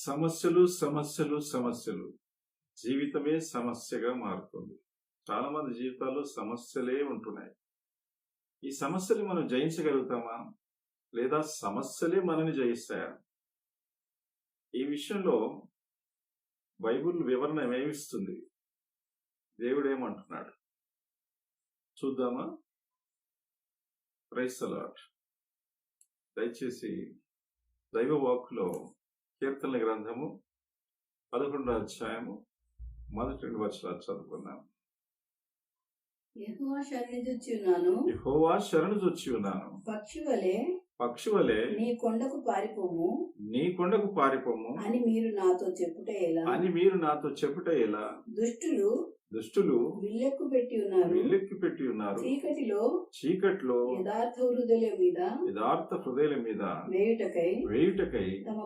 సమస్యలు సమస్యలు సమస్యలు జీవితమే సమస్యగా మారుతుంది. చాలా మంది జీవితాల్లో సమస్యలే ఉంటున్నాయి. ఈ సమస్యలు మనం జయించగలుగుతామా, లేదా సమస్యలే మనని జయిస్తాయా? ఈ విషయంలో బైబిల్ వివరణ ఏమిస్తుంది, దేవుడు ఏమంటున్నాడు చూద్దామా? Praise the lord. దయచేసి దైవ వాక్కులో కీర్తనల గ్రంథము 11వ అధ్యాయము మొదటి 2 వచనాలు చదువుకున్నాం. యెహోవా శరణుజొచ్చి ఉన్నాను, యెహోవా శరణుజొచ్చి ఉన్నాను, పక్షి వలె నీ కొండకు పారిపోము నీ కొండకు పారిపోము అని మీరు నాతో చెప్పుట ఎలా? దుష్టులు విల్లెక్కు పెట్టి ఉన్నారు, చీకట్లో యథార్థ హృదయుల మీద వేయుటకై తమ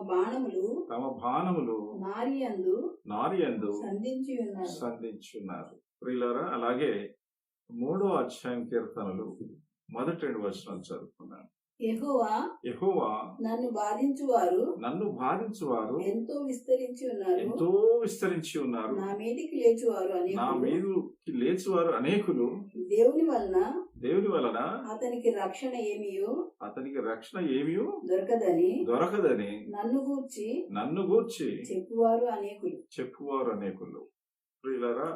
బాణములు నారియందు సంధించున్నారు. ప్రియులారా, అలాగే 3వ అధ్యాయం కీర్తనలు మొదటి 2 వచనాలు చదువుకున్నాను. యెహోవా నన్ను బాధించువారు ఎంతో విస్తరించి ఉన్నారు, నా మీదికి లేచువారు అనేకులు. దేవుని వలన అతనికి రక్షణ ఏమియో దొరకదని నన్ను గూర్చి చెప్పువారు అనేకులు. ప్రియులారా,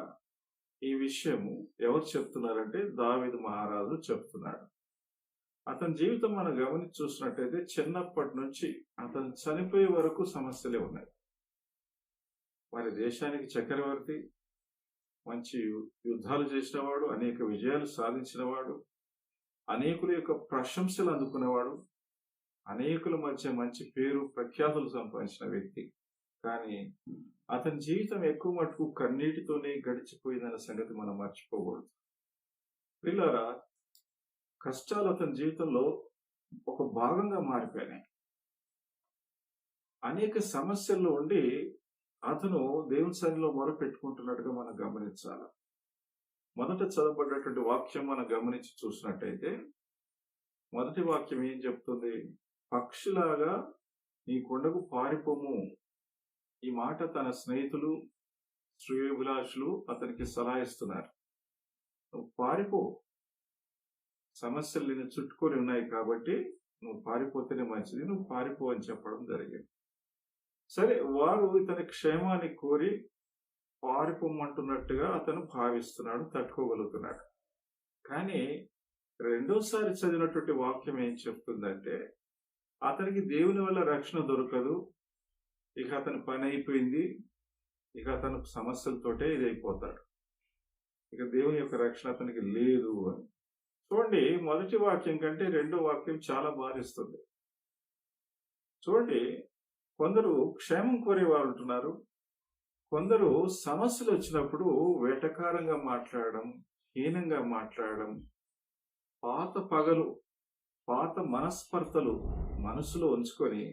ఈ విషయము ఎవరు చెప్తున్నారంటే దావీదు మహారాజు చెప్తున్నాడు. అతని జీవితం మనం గమనించి చూసినట్టయితే చిన్నప్పటి నుంచి అతను చనిపోయే వరకు సమస్యలే ఉన్నాయి. వారి దేశానికి చక్రవర్తి, మంచి యుద్ధాలు చేసినవాడు, అనేక విజయాలు సాధించినవాడు, అనేకుల యొక్క ప్రశంసలు అందుకునేవాడు, అనేకుల మధ్య మంచి పేరు ప్రఖ్యాతులు సంపాదించిన వ్యక్తి. కానీ అతని జీవితం ఎక్కువ మటుకు కన్నీటితోనే గడిచిపోయిందన్న సంగతి మనం మర్చిపోకూడదు. పిల్లరా, కష్టాలు అతని జీవితంలో ఒక భాగంగా మారిపోయినాయి. అనేక సమస్యల్లో ఉండి అతను దేవుని సన్నిధిలో మొరపెట్టుకుంటున్నట్టుగా మనం గమనించాలి. మొదట చదవబడ్డటువంటి వాక్యం మనం గమనించి చూసినట్టయితే మొదటి వాక్యం ఏం చెప్తుంది? పక్షిలాగా నీ కొండకు పారిపోము. ఈ మాట తన స్నేహితులు, శ్రేయోభిలాషులు అతనికి సలహా ఇస్తున్నారు. నువ్వు పారిపో, సమస్యలు నిన్ను చుట్టుకొని ఉన్నాయి కాబట్టి నువ్వు పారిపోతేనే మంచిది, నువ్వు పారిపో అని చెప్పడం జరిగింది. సరే, వారు ఇతని క్షేమాన్ని కోరి పారిపోమంటున్నట్టుగా అతను భావిస్తున్నాడు, తట్టుకోగలుగుతున్నాడు. కానీ రెండోసారి చదివినటువంటి వాక్యం ఏం చెప్తుందంటే అతనికి దేవుని వల్ల రక్షణ దొరకదు, ఇక అతని పని అయిపోయింది, ఇక అతను సమస్యలతోటే ఇదైపోతాడు, ఇక దేవుని యొక్క రక్షణ అతనికి లేదు అని. చూడండి, మొదటి వాక్యం కంటే రెండో వాక్యం చాలా బాధిస్తుంది. చూడండి, కొందరు క్షేమం కోరేవారు ఉంటున్నారు, కొందరు సమస్యలు వచ్చినప్పుడు వేటకారంగా మాట్లాడడం, హీనంగా మాట్లాడడం, పాత పగలు, పాత మనస్పర్ధలు మనసులో ఉంచుకొని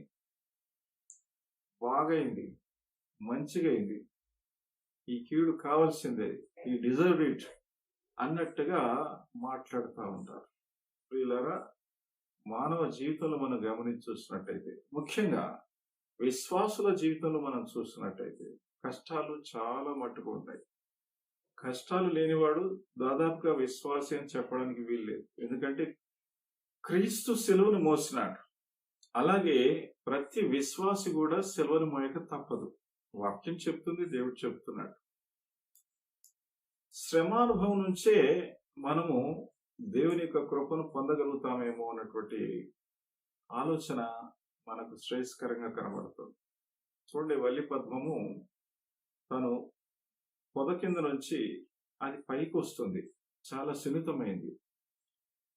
బాగైంది, మంచిగైంది, ఈ కీడు కావాల్సిందే, ఈ డిజర్వ్ ఇట్ అన్నట్టుగా మాట్లాడుతూ ఉంటారు. ప్రియులారా, మానవ జీవితంలో మనం గమనించి చూసినట్టయితే, ముఖ్యంగా విశ్వాసుల జీవితంలో మనం చూసినట్టయితే కష్టాలు చాలా మట్టుకు ఉంటాయి. కష్టాలు లేనివాడు దాదాపుగా విశ్వాసి అని చెప్పడానికి వీల్లేదు. ఎందుకంటే క్రీస్తు సిలువను మోసినాడు. అలాగే ప్రతి విశ్వాసి కూడా సిలువను మోయక తప్పదు. వాక్యం చెప్తుంది, దేవుడు చెప్తున్నాడు. శ్రమానుభవం నుంచే మనము దేవుని యొక్క కృపను పొందగలుగుతామేమో అన్నటువంటి ఆలోచన మనకు శ్రేయస్కరంగా కనబడుతుంది. చూడండి, వల్లి పద్మము తను పొద కింద నుంచి అది పైకి వస్తుంది, చాలా సున్నితమైంది.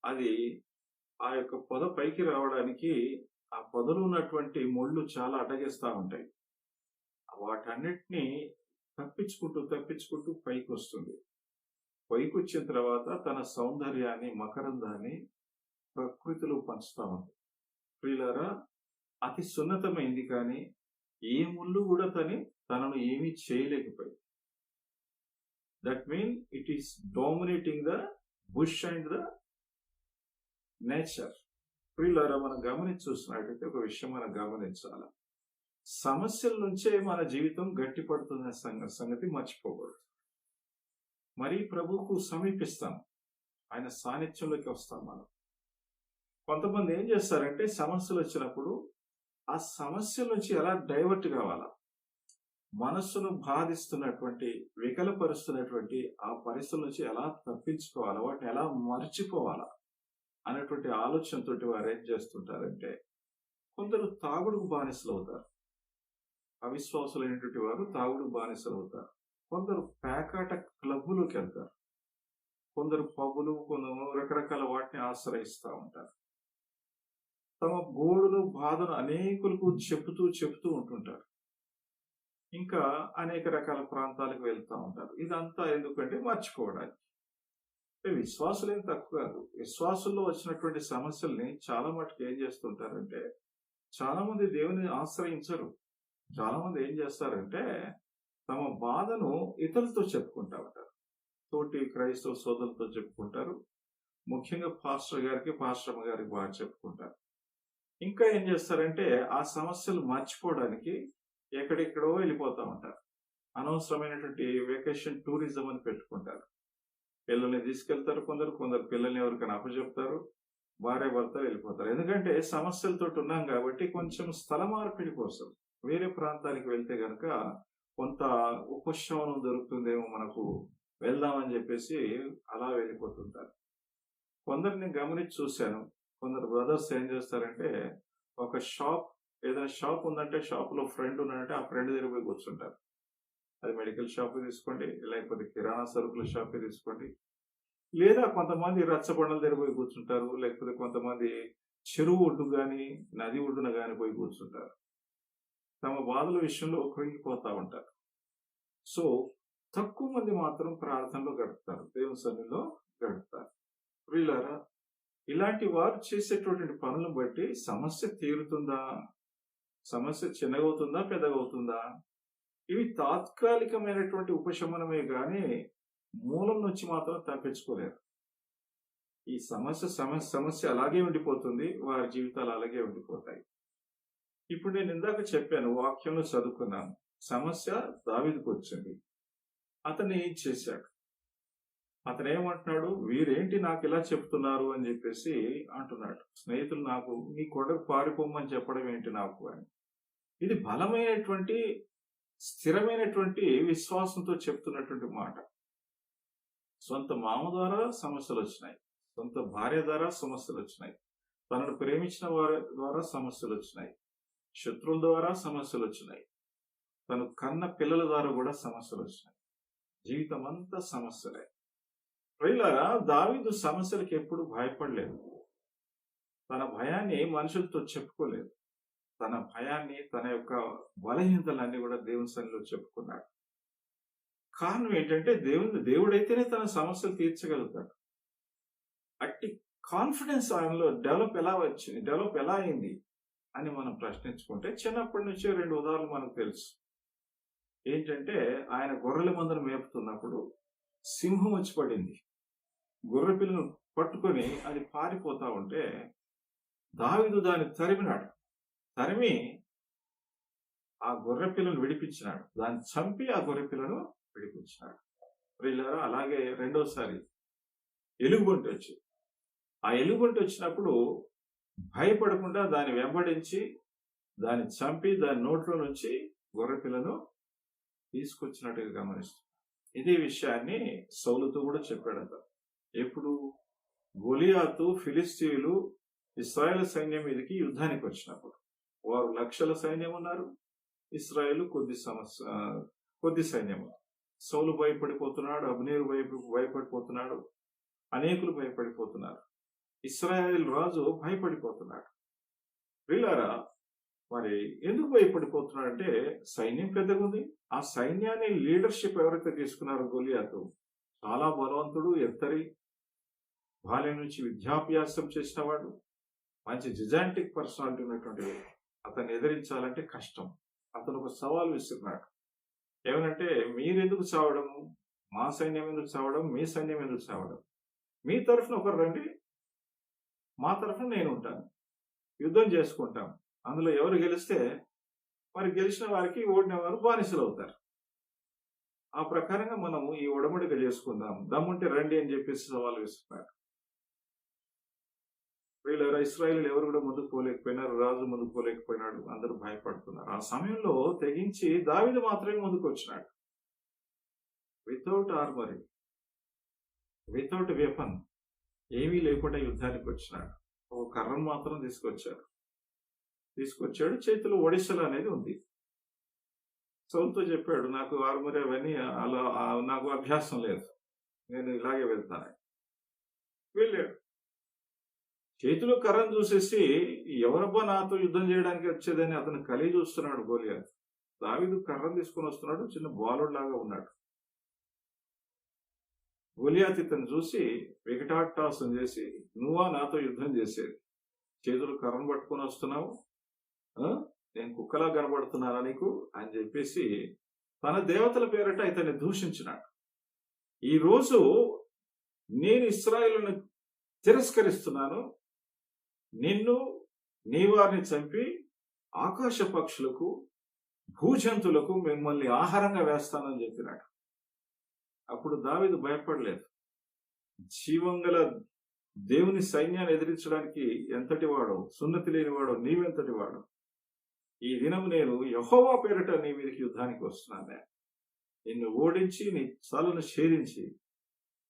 అది ఆ యొక్క పొద పైకి రావడానికి ఆ పొదలో ఉన్నటువంటి ముళ్ళు చాలా అడ్డగిస్తూ ఉంటాయి. వాటన్నిటినీ తప్పించుకుంటూ పైకి వస్తుంది. పైకి వచ్చిన తర్వాత తన సౌందర్యాన్ని, మకరందాన్ని ప్రకృతిలో పంచుతా ఉంది. ప్రియులారా, అతి సున్నతమైంది, కానీ ఏ ముళ్ళు కూడా తనను ఏమీ చేయలేకపోయింది. That mean it is dominating the bush and the nature. ప్రియులారా, మనం గమనించి చూసినట్టయితే ఒక విషయం మనం గమనించాలి. సమస్యల నుంచే మన జీవితం గట్టిపడుతున్న సంగతి మర్చిపోకూడదు. మరి ప్రభువుకు సమీపిస్తాం, ఆయన సాన్నిధ్యంలోకి వస్తాం. మనం కొంతమంది ఏం చేస్తారంటే సమస్యలు వచ్చినప్పుడు ఆ సమస్యల నుంచి ఎలా డైవర్ట్ కావాలా, మనస్సును బాధిస్తున్నటువంటి వికలపరుస్తున్నటువంటి ఆ పరిస్థితుల నుంచి ఎలా తప్పించుకోవాలా, వాటిని ఎలా మర్చిపోవాలా అనేటువంటి ఆలోచనతోటి వారు ఏం చేస్తుంటారంటే కొందరు తాగుడుకు బానిసలు అవుతారు. అవిశ్వాసులైనటువంటి వారు తాగుడుకు బానిసలు అవుతారు. కొందరు పేకాట క్లబ్బులోకి వెళ్తారు. కొందరు పబ్బులు, కొందరు రకరకాల వాటిని ఆశ్రయిస్తూ ఉంటారు. తమ గోడును బాధను అనేకులకు చెప్తూ ఉంటుంటారు. ఇంకా అనేక రకాల ప్రాంతాలకు వెళ్తూ ఉంటారు. ఇదంతా ఎందుకంటే మర్చిపోవడానికి. విశ్వాసులేం తక్కువ కాదు. విశ్వాసుల్లో వచ్చినటువంటి సమస్యల్ని చాలా మటుకు ఏం చేస్తుంటారంటే, చాలా మంది దేవుని ఆశ్రయించరు. చాలా మంది ఏం చేస్తారంటే తమ బాధను ఇతరులతో చెప్పుకుంటా ఉంటారు. తోటి క్రైస్తవ సోదరులతో చెప్పుకుంటారు. ముఖ్యంగా పాస్టర్ గారికి, పాస్టర్ గారికి బాగా చెప్పుకుంటారు. ఇంకా ఏం చేస్తారంటే ఆ సమస్యలు మర్చిపోవడానికి ఎక్కడెక్కడో వెళ్ళిపోతూ ఉంటారు. అనవసరమైనటువంటి వెకేషన్ టూరిజం అని పెట్టుకుంటారు. పిల్లల్ని తీసుకెళ్తారు, కొందరు పిల్లల్ని ఎవరికైనా అప్పచెప్తారు, భార్య భర్త వెళ్ళిపోతారు. ఎందుకంటే సమస్యలతో ఉన్నాం కాబట్టి కొంచెం స్థల మార్పిడి కోసం వేరే ప్రాంతానికి వెళ్తే గనక కొంత ఉపశమనం దొరుకుతుందేమో, మనకు వెళ్దామని చెప్పేసి అలా వెళ్ళిపోతుంటారు. కొందరిని గమనించి చూశాను. కొందరు బ్రదర్స్ ఏం చేస్తారంటే ఒక ఏదైనా షాప్ ఉందంటే షాప్ లో ఫ్రెండ్ ఉన్నాడంటే ఆ ఫ్రెండ్ దగ్గర పోయి కూర్చుంటారు. అది మెడికల్ షాప్ తీసుకోండి, లేకపోతే కిరాణా సరుకుల షాప్ తీసుకోండి, లేదా కొంతమంది రచ్చబండల దగ్గర పోయి కూర్చుంటారు, లేకపోతే కొంతమంది చెరువు ఒడ్డు గాని నది ఒడ్డున గాని పోయి కూర్చుంటారు. తమ బాధల విషయంలో కృంగిపోతా ఉంటారు. సో తక్కువ మంది మాత్రం ప్రార్థనలో గడుపుతారు, దేవుని సన్నిధిలో గడుపుతారు. వీళ్ళారా, ఇలాంటి వారు చేసేటటువంటి పనులను బట్టి సమస్య తీరుతుందా, సమస్య చిన్నగవుతుందా, పెద్దగవుతుందా? ఇవి తాత్కాలికమైనటువంటి ఉపశమనమే గాని మూలం నుంచి మాత్రం తప్పించుకోలేరు. ఈ సమస్య అలాగే ఉండిపోతుంది, వారి జీవితాలు అలాగే ఉండిపోతాయి. ఇప్పుడు నేను ఇందాక చెప్పాను, వాక్యంలో చదువుకున్నాను. సమస్య దావీదుకు వచ్చింది. అతను ఏం చేశాడు? అతను ఏమంటున్నాడు? వీరేంటి నాకు ఇలా చెప్తున్నారు అని చెప్పేసి అంటున్నాడు. స్నేహితులు నాకు నీ కొడుకు పారిపోమని చెప్పడం ఏంటి నాకు అని. ఇది బలమైనటువంటి స్థిరమైనటువంటి విశ్వాసంతో చెప్తున్నటువంటి మాట. సొంత మామ ద్వారా సమస్యలు వచ్చినాయి, సొంత భార్య ద్వారా సమస్యలు వచ్చినాయి, తనను ప్రేమించిన వారి ద్వారా సమస్యలు వచ్చినాయి, శత్రువుల ద్వారా సమస్యలు వచ్చినాయి, తను కన్న పిల్లల ద్వారా కూడా సమస్యలు వచ్చినాయి. జీవితం అంతా సమస్యలే. ప్రియులారా, దావీదు సమస్యలకు ఎప్పుడు భయపడలేదు. తన భయాన్ని మనుషులతో చెప్పుకోలేదు. తన భయాన్ని, తన యొక్క బలహీనతలన్నీ కూడా దేవుని సన్నిధిలో చెప్పుకున్నాడు. కారణం ఏంటంటే దేవుడైతేనే తన సమస్యలు తీర్చగలుగుతాడు. అట్టి కాన్ఫిడెన్స్ ఆయనలో డెవలప్ ఎలా అయింది అని మనం ప్రశ్నించుకుంటే, చిన్నప్పటి నుంచే 2 ఉదాహరణలు మనకు తెలుసు. ఏంటంటే ఆయన గొర్రెల మందను మేపుతున్నప్పుడు సింహం వచ్చి పడింది. గొర్రె పిల్లను పట్టుకొని అది పారిపోతా ఉంటే దావీదు దాన్ని తరిమి ఆ గొర్రె పిల్లను విడిపించినాడు. దాన్ని చంపి ఆ గొర్రె పిల్లను విడిపించినాడు. ప్రియులారా, అలాగే రెండోసారి ఎలుగుబంటి వచ్చింది. ఆ ఎలుగుబంటి వచ్చినప్పుడు భయపడకుండా దాన్ని వెంబడించి దాన్ని చంపి దాని నోట్లో నుంచి గొర్రె పిల్లను తీసుకొచ్చినట్టుగా గమనిస్తుంది. ఇదే విషయాన్ని సౌలుతో కూడా చెప్పాడట. ఎప్పుడు? గొలియాతు ఫిలిస్తీయులు ఇశ్రాయేల్ సైన్యం మీదకి యుద్ధానికి వచ్చినప్పుడు. వారు లక్షల సైన్యం ఉన్నారు, ఇశ్రాయేలు కొద్ది సైన్యము. సౌలు భయపడిపోతున్నాడు, అబ్నేరు భయపడిపోతున్నాడు, అనేకులు భయపడిపోతున్నారు, ఇశ్రాయేల్ రాజు భయపడిపోతున్నాడు. వీళ్ళారా, మరి ఎందుకు భయపడిపోతున్నాడు అంటే సైన్యం పెద్దగా ఉంది. ఆ సైన్యాన్ని లీడర్షిప్ ఎవరైతే తీసుకున్నారో గొలియాతు చాలా బలవంతుడు, ఎత్తరి, బాల్యం నుంచి విద్యాభ్యాసం చేసిన వాడు, మంచి జిజాంటిక్ పర్సనాలిటీ ఉన్నటువంటి అతన్ని ఎదిరించాలంటే కష్టం. అతను ఒక సవాల్ విస్తున్నాడు. ఏమనంటే, మీరెందుకు చావడము, మా సైన్యం ఎందుకు చావడం, మీ సైన్యం ఎందుకు చావడం? మీ తరఫున ఒకరు రండి, మా తరఫున నేను ఉంటాను, యుద్ధం చేసుకుంటాం. అందులో ఎవరు గెలిస్తే మరి గెలిచిన వారికి ఓడిన వారు బానిసలు అవుతారు. ఆ ప్రకారంగా మనము ఈ ఉడమడిక చేసుకుందాం, దమ్ముంటే రండి అని చెప్పేసి సవాల్ విస్తున్నారు. వీళ్ళు ఇశ్రాయేలీయులు ఎవరు కూడా ముందుకు పోలేకపోయినారు, రాజు ముందుకు పోలేకపోయినాడు, అందరూ భయపడుతున్నారు. ఆ సమయంలో తెగించి దావీదు మాత్రమే ముందుకు వచ్చినాడు. వితౌట్ ఆర్మరీ, వితౌట్ వెపన్, ఏమీ లేకుండా యుద్ధానికి వచ్చినాడు. ఒక కర్రను మాత్రం తీసుకొచ్చాడు. చేతిలో ఒడిశలు అనేది ఉంది. సౌలుతో చెప్పాడు, నాకు ఆర్మరీ అవన్నీ అలా నాకు అభ్యాసం లేదు, నేను ఇలాగే వెళ్తాను. వెళ్ళాడు. చేతిలో కర్రను చూసేసి ఎవరబ్బా నాతో యుద్ధం చేయడానికి వచ్చేదని అతను కలిగి చూస్తున్నాడు గోలియాతు. దావీదు కర్రను తీసుకొని వస్తున్నాడు, చిన్న బాలుడు లాగా ఉన్నాడు. గోలియాతు ఇతను చూసి వికటాట్టాసం చేసి, నువ్వా నాతో యుద్ధం చేసేది, చేతులు కర్రను పట్టుకొని వస్తున్నావు, నేను కుక్కలా కనబడుతున్నానా నీకు అని చెప్పేసి తన దేవతల పేరట ఇతన్ని దూషించినాడు. ఈరోజు నేను ఇశ్రాయేలును తిరస్కరిస్తున్నాను, నిన్ను నీ వారిని చంపి ఆకాశ పక్షులకు భూజంతులకు మిమ్మల్ని ఆహారంగా వేస్తానని చెప్పినాడు. అప్పుడు దావీదు భయపడలేదు. జీవం గల దేవుని సైన్యాన్ని ఎదిరించడానికి ఎంతటి వాడో, సున్నతి లేనివాడో నీవెంతటి వాడో, ఈ దినం నేను యెహోవా పేరిట నీ మీదకి యుద్ధానికి వస్తున్నాను, నిన్ను ఓడించి నీ చాలను ఛేదించి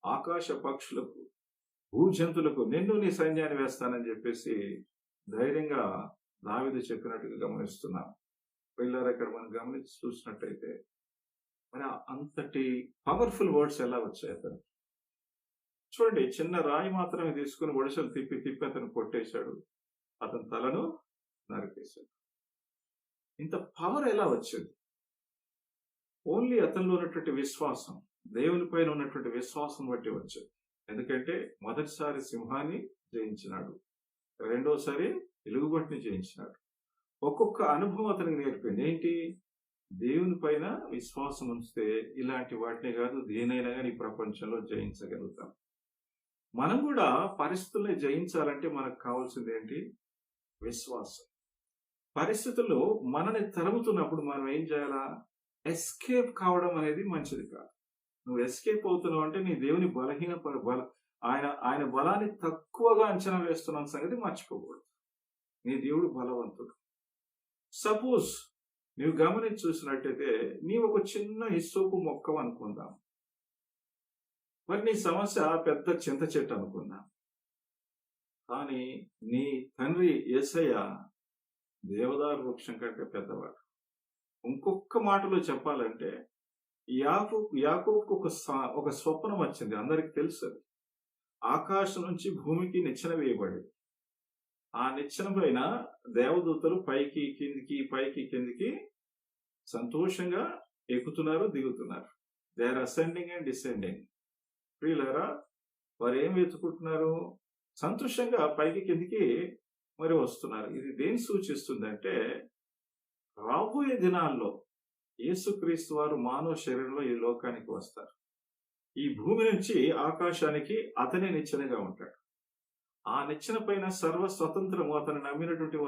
ఆకాశ పక్షులకు భూజంతులకు నిన్ను నీ సైన్యాన్ని వేస్తానని చెప్పేసి ధైర్యంగా దావీదు చెప్పినట్టుగా గమనిస్తున్నాం. వెళ్ళారు. ఇక్కడ మనం గమనించి చూసినట్టయితే మరి అంతటి పవర్ఫుల్ వర్డ్స్ ఎలా వచ్చాయి అతను చూడండి. చిన్న రాయి మాత్రమే తీసుకుని ఒడిసలు తిప్పి అతను కొట్టేశాడు, అతని తలను నరికేశాడు. ఇంత పవర్ ఎలా వచ్చింది? ఓన్లీ అతనిలో ఉన్నటువంటి విశ్వాసం, దేవుని పైన ఉన్నటువంటి విశ్వాసం బట్టి వచ్చింది. ఎందుకంటే మొదటిసారి సింహాన్ని జయించినాడు, రెండోసారి ఎలుగుబంటిని జయించినాడు. ఒక్కొక్క అనుభవం అతనికి నేర్పింది. ఏంటి? దేవుని పైన విశ్వాసం ఉంచితే ఇలాంటి వాటిని కాదు దేనైనా కానీ ఈ ప్రపంచంలో జయించగలుగుతాం. మనం కూడా పరిస్థితుల్ని జయించాలంటే మనకు కావాల్సింది ఏంటి? విశ్వాసం. పరిస్థితుల్లో మనని తరుముతున్నప్పుడు మనం ఏం చేయాలా? ఎస్కేప్ కావడం అనేది మంచిది కాదు. నువ్వు ఎస్కేప్ అవుతున్నావు అంటే నీ దేవుని ఆయన బలాన్ని తక్కువగా అంచనా వేస్తున్న సంగతి మర్చిపోకూడదు. నీ దేవుడు బలవంతుడు. సపోజ్ నువ్వు గమనించి చూసినట్టయితే నీవు ఒక చిన్న హిస్సోపు మొక్క అనుకుందాం, మరి నీ సమస్య పెద్ద చింత చెట్టు అనుకుందాం. కానీ నీ తండ్రి యేసయ్య దేవదారు వృక్షం కంటే పెద్దవాడు. ఇంకొక మాటలో చెప్పాలంటే యాకోబుకు ఒక స్వప్నం వచ్చింది, అందరికి తెలుసు. ఆకాశం నుంచి భూమికి నిచ్చెన వేయబడింది. ఆ నిచ్చెన పైన దేవదూతలు పైకి కిందికి సంతోషంగా ఎక్కుతున్నారు, దిగుతున్నారు. They are ascending and descending. ప్రియులారా, వారు ఏం వెతుకుంటున్నారు? సంతోషంగా పైకి కిందికి మరి వస్తున్నారు. ఇది దేని సూచిస్తుందంటే రాబోయే దినాల్లో యేసుక్రీస్తు వారు మానవ శరీరంలో ఈ లోకానికి వస్తారు. ఈ భూమి నుంచి ఆకాశానికి అతనే నిచ్చెనగా ఉంటాడు. ఆ నిచ్చెన పైన సర్వ స్వతంత్రము అతను నమ్మినటువంటి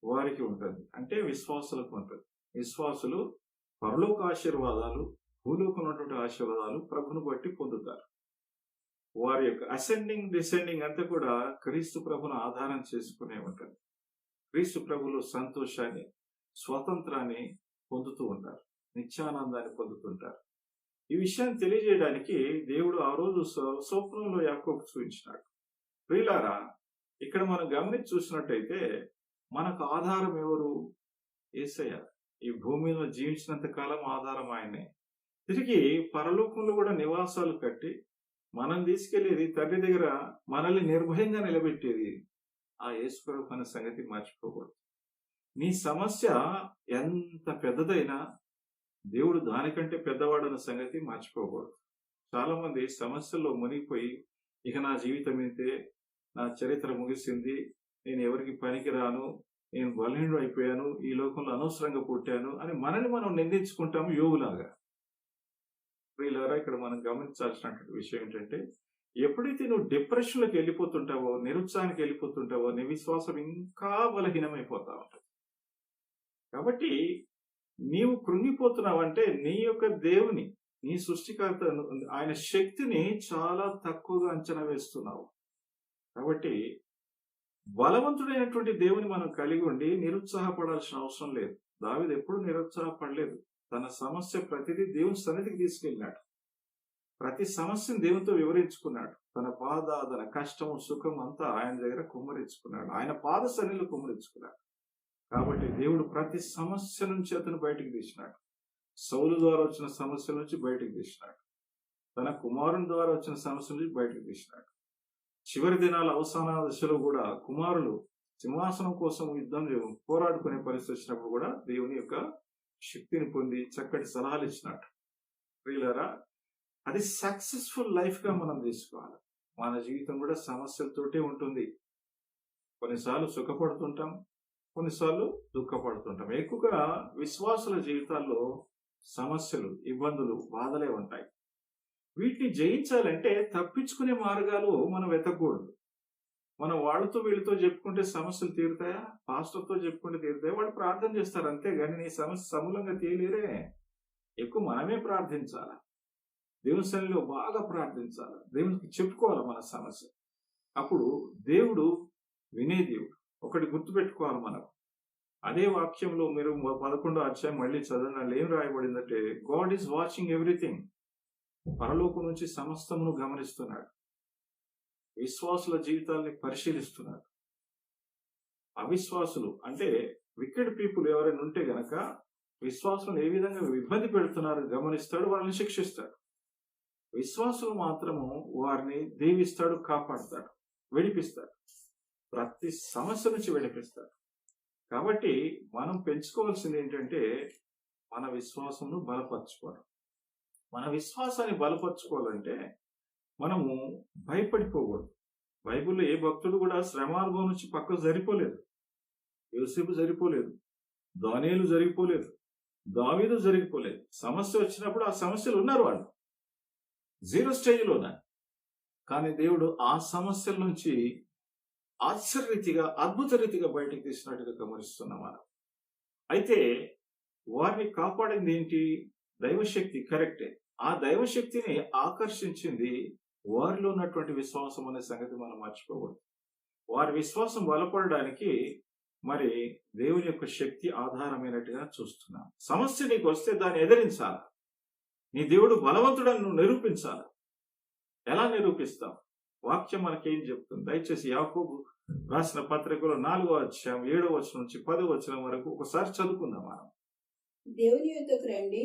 వారికి ఉంటుంది, అంటే విశ్వాసులకు ఉంటుంది. విశ్వాసులు పరలోక ఆశీర్వాదాలు, భూలోకం ఉన్నటువంటి ఆశీర్వాదాలు ప్రభును బట్టి పొందుతారు. వారి యొక్క అసెండింగ్ డిసెండింగ్ అంతా కూడా క్రీస్తు ప్రభును ఆధారం చేసుకునే ఉంటుంది. క్రీస్తు ప్రభులు సంతోషాన్ని, స్వాతంత్రాన్ని పొందుతూ ఉంటారు, నిత్యానందాన్ని పొందుతుంటారు. ఈ విషయాన్ని తెలియజేయడానికి దేవుడు ఆ రోజు స్వప్నంలో యాకోబుకు చూపించినాడు. ప్రియులారా, ఇక్కడ మనం గమనించి చూసినట్టయితే మనకు ఆధారం ఎవరు? యేసయ్య. ఈ భూమి మీద జీవించినంత కాలం ఆధారం ఆయనే. తిరిగి పరలోకంలో కూడా నివాసాలు కట్టి మనం తీసుకెళ్లేది తండ్రి దగ్గర మనల్ని నిర్భయంగా నిలబెట్టేది ఆ యేసు ప్రభు అనే సంగతి మర్చిపోకూడదు. నీ సమస్య ఎంత పెద్దదైనా దేవుడు దానికంటే పెద్దవాడన్న సంగతి మర్చిపోకూడదు. చాలా మంది సమస్యల్లో మునిగిపోయి ఇక నా జీవితం ఇంతే, నా చరిత్ర ముగిసింది, నేను ఎవరికి పనికిరాను, నేను బలహీనుడు అయిపోయాను, ఈ లోకంలో అనవసరంగా పుట్టాను అని మనల్ని మనం నిందించుకుంటాము యోగులాగా. ప్రియులారా, ఇక్కడ మనం గమనించాల్సినటువంటి విషయం ఏంటంటే ఎప్పుడైతే నువ్వు డిప్రెషన్లోకి వెళ్ళిపోతుంటావో, నిరుత్సాహానికి వెళ్ళిపోతుంటావో, నీ విశ్వాసం ఇంకా బలహీనమైపోతా ఉంటుంది. కాబట్టి నీవు కృంగిపోతున్నావంటే నీ యొక్క దేవుని, నీ సృష్టికర్త, ఆయన శక్తిని చాలా తక్కువగా అంచనా వేస్తున్నావు. కాబట్టి బలవంతుడైనటువంటి దేవుని మనం కలిగి ఉండి నిరుత్సాహపడాల్సిన అవసరం లేదు. దావీదు ఎప్పుడు నిరుత్సాహపడలేదు. తన సమస్య ప్రతిదీ దేవుని సన్నిధికి తీసుకెళ్ళినాడు. ప్రతి సమస్యను దేవునితో వివరించుకున్నాడు. తన బాధ, తన కష్టం, సుఖం అంతా ఆయన దగ్గర కుమ్మరించుకున్నాడు. ఆయన పాద సన్నిధిలో కుమ్మరించుకున్నాడు. కాబట్టి దేవుడు ప్రతి సమస్య నుంచి అతను బయటికి తీసినాడు. సౌలు ద్వారా వచ్చిన సమస్యల నుంచి బయటికి తీసినాడు. తన కుమారుని ద్వారా వచ్చిన సమస్యల నుంచి బయటికి తీసినాడు. చివరి దినాల అవసాన దశలో కూడా కుమారులు సింహాసనం కోసం యుద్ధం పోరాడుకునే పరిస్థితి వచ్చినప్పుడు కూడా దేవుని యొక్క శక్తిని పొంది చక్కటి సలహాలు ఇచ్చినట్టు. ప్రియులారా, అది సక్సెస్ఫుల్ లైఫ్ గా మనం తీసుకోవాలి. మన జీవితం కూడా సమస్యలతోటే ఉంటుంది. కొన్నిసార్లు సుఖపడుతుంటాం, కొన్నిసార్లు దుఃఖపడుతుంటాం. ఎక్కువగా విశ్వాసుల జీవితాల్లో సమస్యలు, ఇబ్బందులు, బాధలే ఉంటాయి. వీటిని జయించాలంటే తప్పించుకునే మార్గాలు మనం వెతకూడదు. మనం వాళ్ళతో వీళ్ళతో చెప్పుకుంటే సమస్యలు తీరుతాయా? పాస్టర్తో చెప్పుకుంటే తీరుతాయా? వాళ్ళు ప్రార్థన చేస్తారు అంతేగాని నీ సమస్య సమూలంగా తీయలేరే. ఎక్కువ మనమే ప్రార్థించాలి. దేవుని సన్నిధిలో బాగా ప్రార్థించాలి. దేవునికి చెప్పుకోవాలి మన సమస్య. అప్పుడు దేవుడు వినే దేవుడు. ఒకటి గుర్తుపెట్టుకోవాలి మనం. అదే వాక్యంలో మీరు 11వ అధ్యాయం మళ్ళీ చదవడం ఏం రాయబడిందంటే, గాడ్ ఈజ్ వాచింగ్ ఎవ్రీథింగ్. పరలోకం నుంచి సమస్తమును గమనిస్తున్నాడు. విశ్వాసుల జీవితాల్ని పరిశీలిస్తున్నాడు. అవిశ్వాసులు అంటే వికెడ్ పీపుల్ ఎవరైనా ఉంటే గనక విశ్వాసులను ఏ విధంగా ఇబ్బంది పెడుతున్నారు గమనిస్తాడు, వాళ్ళని శిక్షిస్తాడు. విశ్వాసులు మాత్రము వారిని దీవిస్తాడు, కాపాడుతాడు, విడిపిస్తాడు. ప్రతి సమస్య నుంచి విడిపిస్తాడు. కాబట్టి మనం పెంచుకోవాల్సింది ఏంటంటే మన విశ్వాసమును బలపరచుకోవడం. మన విశ్వాసాన్ని బలపరచుకోవాలంటే మనము భయపడిపోకూడదు. బైబిల్లో ఏ భక్తుడు కూడా శ్రమానుభవం నుంచి పక్కకు జరిపోలేదు. యోసేపు జరిపోలేదు, దానియేలు జరిగిపోలేదు, దావీదు జరిగిపోలేదు. సమస్య వచ్చినప్పుడు ఆ సమస్యలు ఉన్నారు, వాళ్ళు 0 స్టేజ్లో ఉన్నారు. కానీ దేవుడు ఆ సమస్యల నుంచి ఆశ్చర్యరీతిగా, అద్భుత రీతిగా బయటకు తీసినట్టుగా గమనిస్తున్నాం మనం. అయితే వారిని కాపాడింది ఏంటి? దైవశక్తి. కరెక్టే. ఆ దైవశక్తిని ఆకర్షించింది వారిలో ఉన్నటువంటి విశ్వాసం అనే సంగతి మనం మర్చిపోకూడదు. వారి విశ్వాసం బలపడడానికి మరి దేవుని యొక్క శక్తి ఆధారమైనట్టుగా చూస్తున్నాం. సమస్య నీకు వస్తే దాన్ని ఎదిరించాలి. నీ దేవుడు బలవంతుడని నువ్వు నిరూపించాలి. ఎలా నిరూపిస్తావు? వాక్యం మనకేం చెప్తుంది? దయచేసి యాకోబు రాసిన పత్రికలో 4వ అధ్యాయం 7వ వచనం నుంచి 10వ వచనం వరకు ఒకసారి చదువుకుందాం మనం. దేవుని యొద్దకు రండి,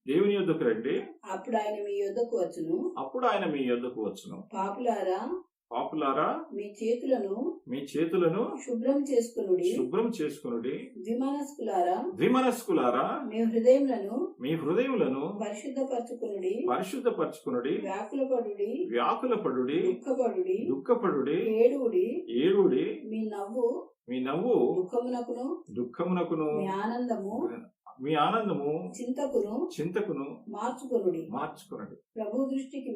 దేవుని యొద్దకు రండి, అప్పుడు ఆయన మీ యొద్దకు వచ్చును. అప్పుడు ఆయన మీ యొద్దకు వచ్చును. పాపులారా, పాపులారా, మీ చేతులను శుభ్రం చేసుకొనుడి. ద్విమనస్కులారా, మీ హృదయములను పరిశుద్ధపరచుకొనుడి. వ్యాకులపడుడి, దుఃఖపడుడి, ఏడుడి. మీ నవ్వు దుఃఖమునకును, మీ ఆనందము చింతకును మార్చుకొనుడి. ప్రభు దృష్టికి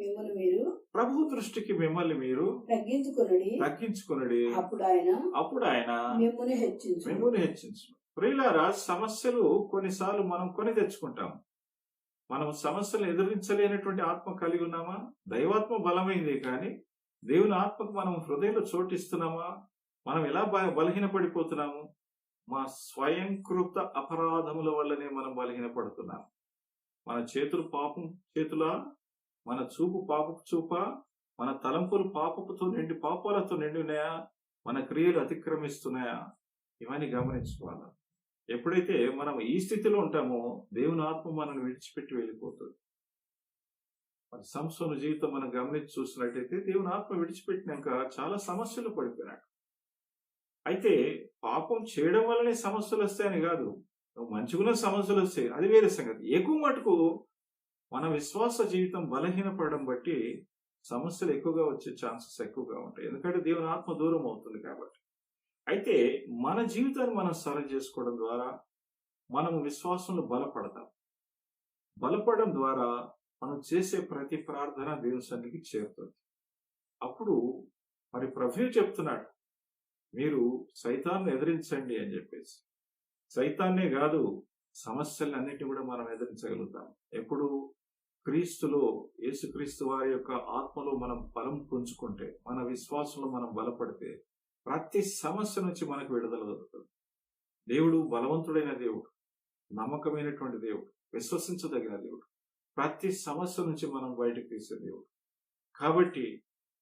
మిమ్మల్ని మీరు తగ్గించుకొనుడి. అప్పుడు ఆయన మిమ్మును హెచ్చించు. ప్రియులారా, సమస్యలు కొన్నిసార్లు మనం కొని తెచ్చుకుంటాం. మనం సమస్యలు ఎదురించలేనటువంటి ఆత్మ కలిగి ఉన్నామా? దైవాత్మ బలమైంది, కానీ దేవుని ఆత్మకు మనం హృదయంలో చోటిస్తున్నామా? మనం ఎలా బలహీనపడిపోతున్నాము? మా స్వయంకృత అపరాధముల వల్లనే మనం బలహీనపడుతున్నాం. మన చేతులు పాపం చేతులా? మన చూపు పాపపు చూపా? మన తలంపులు పాపాలతో నిండి ఉన్నాయా? మన క్రియలు అతిక్రమిస్తున్నాయా? ఇవన్నీ గమనించుకోవాలి. ఎప్పుడైతే మనం ఈ స్థితిలో ఉంటామో దేవుని ఆత్మ మనల్ని విడిచిపెట్టి వెళ్ళిపోతుంది. మరి సంసోను జీవితం మనం గమనించి చూసినట్టయితే దేవుని ఆత్మ విడిచిపెట్టినాక చాలా సమస్యలు పడిపోయినాడు. అయితే పాపం చేయడం వల్లనే సమస్యలు వస్తాయని కాదు, నువ్వు మంచిగున్న సమస్యలు వస్తాయి, అది వేరే సంగతి. ఎక్కువ మటుకు మన విశ్వాస జీవితం బలహీనపడడం బట్టి సమస్యలు ఎక్కువగా వచ్చే ఛాన్సెస్ ఎక్కువగా ఉంటాయి. ఎందుకంటే దేవుని ఆత్మ దూరం అవుతుంది కాబట్టి. అయితే మన జీవితాన్ని మనం సరి చేసుకోవడం ద్వారా మనం విశ్వాసంలో బలపడతాం. బలపడడం ద్వారా మనం చేసే ప్రతి ప్రార్థన దేవుని సన్నిధికి చేరుతుంది. అప్పుడు మరి ప్రభువు చెప్తున్నాడు, మీరు సైతాన్ని ఎదిరించండి అని చెప్పేసి. సైతాన్నే కాదు, సమస్యలన్నిటిని కూడా మనం ఎదిరించగలుగుతాం. ఎప్పుడు క్రీస్తులో, యేసుక్రీస్తు వారి యొక్క ఆత్మలో మనం బలం పుంజుకుంటే, మన విశ్వాసంలో మనం బలపడితే ప్రతి సమస్య నుంచి మనకు విడుదల దొరుకుతుంది. దేవుడు బలవంతుడైన దేవుడు, నమ్మకమైనటువంటి దేవుడు, విశ్వసించదగిన దేవుడు, ప్రతి సమస్య నుంచి మనం బయటకు తీసే దేవుడు. కాబట్టి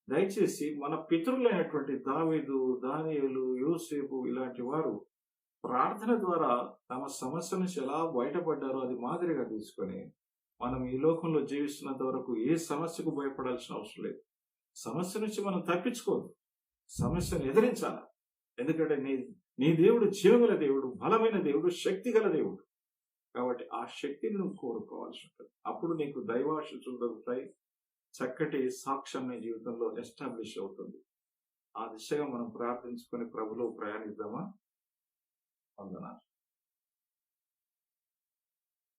దయచేసి మన పితరులైనటువంటి దావీదు, దానియేలు, యోసేపు ఇలాంటి వారు ప్రార్థన ద్వారా తమ సమస్య నుంచి ఎలా బయటపడ్డారో అది మాదిరిగా తీసుకొని మనం ఈ లోకంలో జీవిస్తున్నంత వరకు ఏ సమస్యకు భయపడాల్సిన అవసరం లేదు. సమస్య నుంచి మనం తప్పించుకోదు, సమస్యను ఎదిరించాలి. ఎందుకంటే నీ దేవుడు జీవగల దేవుడు, బలమైన దేవుడు, శక్తి గల దేవుడు. కాబట్టి ఆ శక్తిని నువ్వు కోరుకోవాల్సి ఉంటుంది. అప్పుడు నీకు దైవాశీస్సులు దొరుకుతాయి. చక్కటి సాక్ష్యం నీ జీవితంలో ఎస్టాబ్లిష్ అవుతుంది. ఆ దిశగా మనం ప్రార్థించుకొని ప్రభులో ప్రయాణిద్దామా? వందనాలు.